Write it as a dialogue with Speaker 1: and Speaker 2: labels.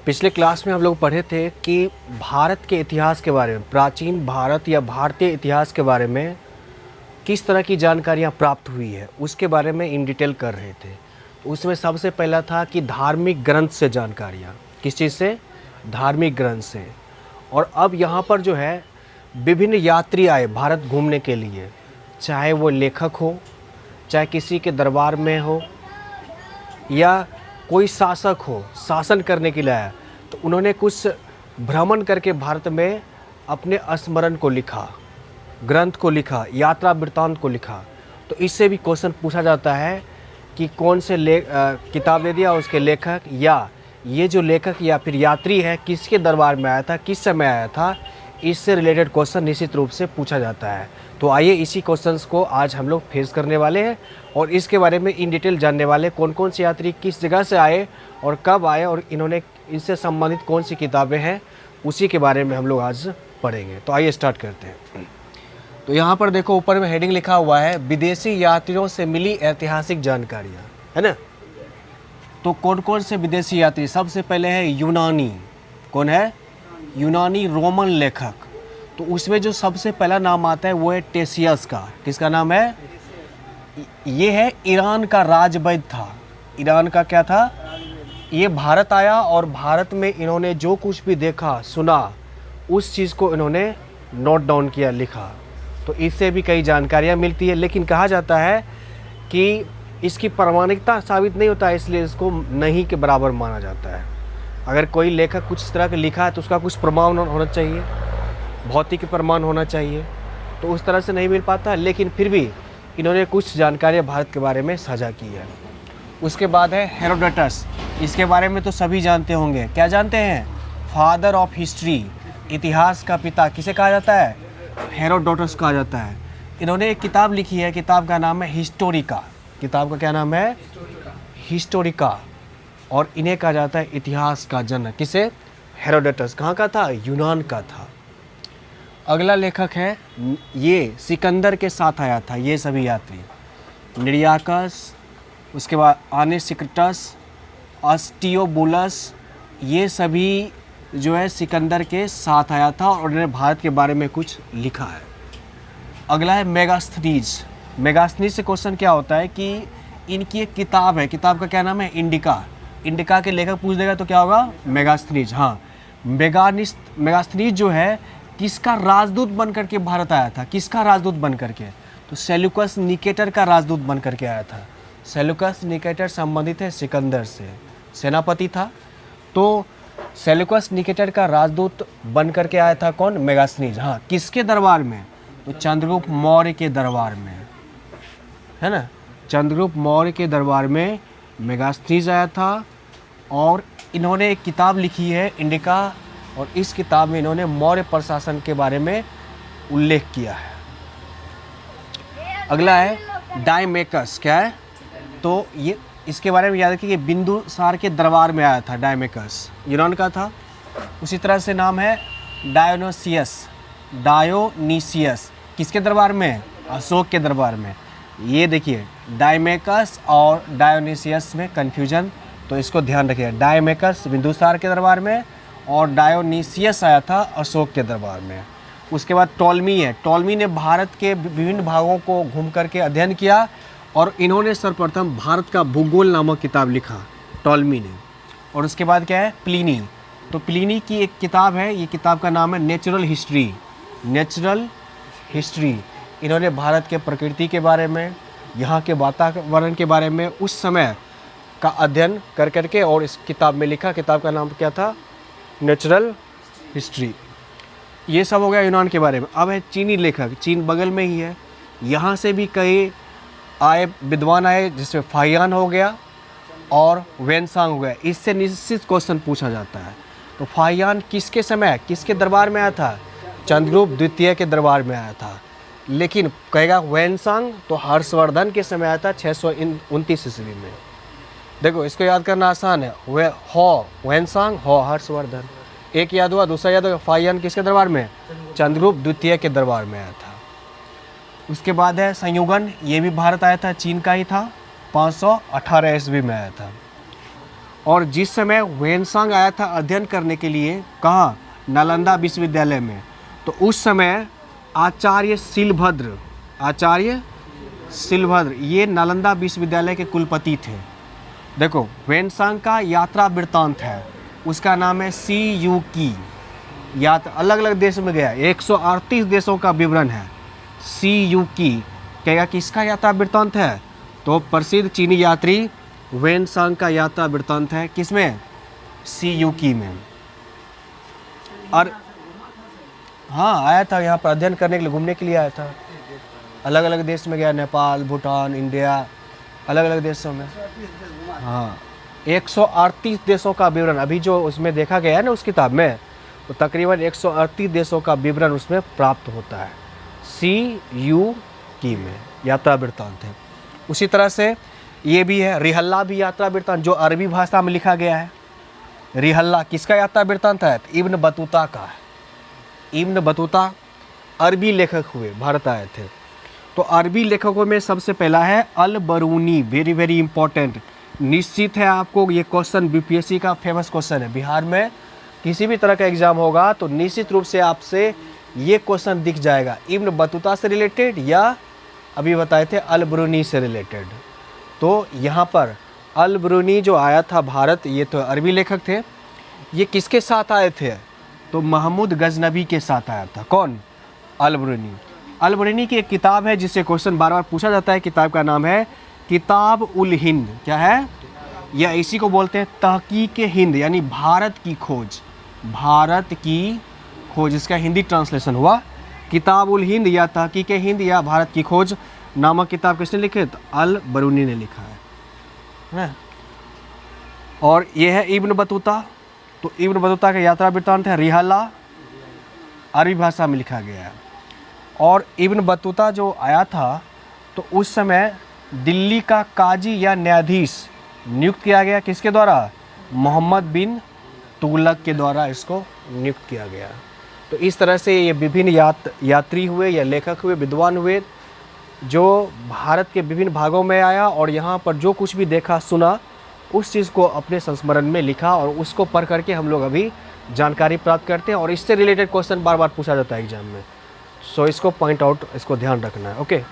Speaker 1: पिछले क्लास में हम लोग पढ़े थे कि भारत के इतिहास के बारे में, प्राचीन भारत या भारतीय इतिहास के बारे में किस तरह की जानकारियाँ प्राप्त हुई है उसके बारे में इन डिटेल कर रहे थे। उसमें सबसे पहला था कि धार्मिक ग्रंथ से जानकारियाँ, किस चीज़ से? धार्मिक ग्रंथ से। और अब यहाँ पर जो है विभिन्न यात्री आए भारत घूमने के लिए, चाहे वो लेखक हो, चाहे किसी के दरबार में हो, या कोई शासक हो, शासन करने के लिए आया, तो उन्होंने कुछ भ्रमण करके भारत में अपने स्मरण को लिखा, ग्रंथ को लिखा, यात्रा वृत्तांत को लिखा। तो इससे भी क्वेश्चन पूछा जाता है कि कौन से किताब दे दिया उसके लेखक, या ये जो लेखक या फिर यात्री है किसके दरबार में आया था, किस समय आया था। इससे रिलेटेड क्वेश्चन निश्चित रूप से पूछा जाता है। तो आइए इसी क्वेश्चंस को आज हम लोग फेस करने वाले हैं और इसके बारे में इन डिटेल जानने वाले, कौन कौन से यात्री किस जगह से आए और कब आए और इन्होंने इनसे संबंधित कौन सी किताबें हैं, उसी के बारे में हम लोग आज पढ़ेंगे। तो आइए स्टार्ट करते हैं। तो यहाँ पर देखो ऊपर में हेडिंग लिखा हुआ है, विदेशी यात्रियों से मिली ऐतिहासिक जानकारियाँ, है ना। तो कौन कौन से विदेशी यात्री? सबसे पहले है यूनानी। कौन है? यूनानी रोमन लेखक। तो उसमें जो सबसे पहला नाम आता है वो है टेसियस का। किसका नाम है? ये है ईरान का राजवैद्य था। ईरान का क्या था? ये भारत आया और भारत में इन्होंने जो कुछ भी देखा सुना उस चीज़ को इन्होंने नोट डाउन किया, लिखा। तो इससे भी कई जानकारियाँ मिलती है, लेकिन कहा जाता है कि इसकी प्रामाणिकता साबित नहीं होता है, इसलिए इसको नहीं के बराबर माना जाता है। अगर कोई लेखक कुछ इस तरह का लिखा है तो उसका कुछ प्रमाण होना चाहिए, भौतिक प्रमाण होना चाहिए, तो उस तरह से नहीं मिल पाता। लेकिन फिर भी इन्होंने कुछ जानकारियाँ भारत के बारे में साझा की है। उसके बाद है हेरोडोटस। इसके बारे में तो सभी जानते होंगे। क्या जानते हैं? फादर ऑफ हिस्ट्री, इतिहास का पिता किसे कहा जाता है? हेरोडोटस कहा जाता है। इन्होंने एक किताब लिखी है, किताब का नाम है हिस्टोरिका। किताब का क्या नाम है? हिस्टोरिका। और इन्हें कहा जाता है इतिहास का जनक। किसे? हेरोडोटस। कहाँ का था? यूनान का था। अगला लेखक है, ये सिकंदर के साथ आया था, ये सभी यात्री, निरियाकस, उसके बाद आनेसिक्टस, अस्टियोबुलस, ये सभी जो है सिकंदर के साथ आया था और उन्होंने भारत के बारे में कुछ लिखा है। अगला है मेगास्थनीज। मेगास्थनीज से क्वेश्चन क्या होता है कि इनकी एक किताब है, किताब का क्या नाम है? इंडिका। इंडिका के लेखक पूछ देगा तो क्या होगा? मेगास्थनीज। हाँ, मेगास्थनीज जो है किसका राजदूत बन करके भारत आया था? किसका राजदूत बन करके? तो सेल्यूकस निकेटर का राजदूत बन करके आया था। सेल्यूकस निकेटर संबंधित है सिकंदर से, सेनापति था। तो सेल्यूकस निकेटर का राजदूत बन करके आया था कौन? मेगास्थनीज। हाँ, किसके दरबार में? तो चंद्रगुप्त मौर्य के दरबार में, है ना। चंद्रगुप्त मौर्य के दरबार में मेगास्थनीज आया था और इन्होंने एक किताब लिखी है इंडिका, और इस किताब में इन्होंने मौर्य प्रशासन के बारे में उल्लेख किया है। अगला है डायमेकस। क्या है? तो ये इसके बारे में याद रखिए कि बिंदुसार के दरबार में आया था डायमेकस, यूनान का था। उसी तरह से नाम है डायोनीसियस। डायोनीसियस किसके दरबार में? अशोक के दरबार में। ये देखिए डायमेकस और डायोनीसियस में कन्फ्यूजन, तो इसको ध्यान रखिए। डायमेकस बिंदुसार के दरबार में और डायोनीसियस आया था अशोक के दरबार में। उसके बाद टॉलमी है। टॉलमी ने भारत के विभिन्न भागों को घूम करके अध्ययन किया और इन्होंने सर्वप्रथम भारत का भूगोल नामक किताब लिखा, टॉलमी ने। और उसके बाद क्या है? प्लिनी। तो प्लिनी की एक किताब है, ये किताब का नाम है नेचुरल हिस्ट्री। Natural history. इन्होंने भारत के प्रकृति के बारे में, यहाँ के वातावरण के बारे में, उस समय का अध्ययन कर करके और इस किताब में लिखा। किताब का नाम क्या था? Natural history. ये सब हो गया यूनान के बारे में। अब है चीनी लेखक। चीन बगल में ही है, यहाँ से भी कई आए विद्वान आए, जिसमें फाहियान हो गया और वेनसांग हो गया। इससे निश्चित क्वेश्चन पूछा जाता है। तो फाहियान किसके समय, किसके दरबार में आया था? चंद्रगुप्त द्वितीय के दरबार में आया था। लेकिन कहेगा वेनसांग तो हर्षवर्धन के समय आया था 629 ईस्वी में। देखो इसको याद करना आसान है। वेनसांग, हर्षवर्धन, एक याद हुआ। दूसरा याद हुआ फाहियान किसके दरबार में? चंद्रगुप्त द्वितीय के दरबार में आया था। उसके बाद है संयुगन। ये भी भारत आया था, चीन का ही था, 518 ईस्वी में आया था। और जिस समय ह्वेनसांग आया था अध्ययन करने के लिए, कहाँ, नालंदा विश्वविद्यालय में, तो उस समय आचार्य शिलभद्र ये नालंदा विश्वविद्यालय के कुलपति थे। देखो, ह्वेनसांग का यात्रा वृत्तांत है, उसका नाम है सी यू की। यात्रा अलग अलग देश में गया, 138 देशों का विवरण है। सी यू की कहेगा किसका यात्रा वृत्तांत है, तो प्रसिद्ध चीनी यात्री ह्वेनसांग का यात्रा वृत्तांत है। किसमें, सी यू की में। और हाँ, आया था यहाँ पर अध्ययन करने के लिए, घूमने के लिए आया था, अलग अलग देश में गया, नेपाल, भूटान, इंडिया, अलग अलग देशों में। हाँ, 138 देशों का विवरण अभी जो उसमें देखा गया है ना उस किताब में, तो तकरीबन 138 देशों का विवरण उसमें प्राप्त होता है। सी यू की में यात्रा वृत्तांत है। उसी तरह से ये भी है, रिहल्ला भी यात्रा वृत्तांत, जो अरबी भाषा में लिखा गया है। रिहल्ला किसका यात्रा वृत्तांत है, इब्न बतूता का है। इब्न बतूता अरबी लेखक हुए, भारत आए थे। तो अरबी लेखकों में सबसे पहला है अल बरूनी, वेरी वेरी इंपॉर्टेंट। निश्चित है आपको ये क्वेश्चन बीपीएससी का फेमस क्वेश्चन है। बिहार में किसी भी तरह का एग्जाम होगा तो निश्चित रूप से आपसे ये क्वेश्चन दिख जाएगा, इब्न बतूता से रिलेटेड या अभी बताए थे अल बरूनी से रिलेटेड। तो यहाँ पर अल बरूनी जो आया था भारत, ये तो अरबी लेखक थे। ये किसके साथ आए थे, तो महमूद गजनबी के साथ आया था। कौन, अल बरूनी। अल बरूनी की एक किताब है जिससे क्वेश्चन बार बार पूछा जाता है। किताब का नाम है किताब उल हिंद। क्या है, या इसी को बोलते हैं तहकीक हिंद, यानी भारत की खोज। भारत की खोज, इसका हिंदी ट्रांसलेशन हुआ किताब उल हिंद या तहकीक हिंद या भारत की खोज नामक किताब किसने लिखी, तो अल बरूनी ने लिखा है ना। और ये है इब्न बतूता। तो इब्न बतूता का यात्रा वृत्तांत है रिहला, अरबी भाषा में लिखा गया है। और इब्न बतूता जो आया था तो उस समय दिल्ली का काजी या न्यायाधीश नियुक्त किया गया, किसके द्वारा, मोहम्मद बिन तुगलक के द्वारा इसको नियुक्त किया गया। तो इस तरह से ये विभिन्न यात्री हुए या लेखक हुए, विद्वान हुए, जो भारत के विभिन्न भागों में आया और यहाँ पर जो कुछ भी देखा सुना उस चीज़ को अपने संस्मरण में लिखा और उसको पढ़ करके हम लोग अभी जानकारी प्राप्त करते हैं। और इससे रिलेटेड क्वेश्चन बार बार पूछा जाता है एग्जाम में। सो इसको पॉइंट आउट, इसको ध्यान रखना है। ओके।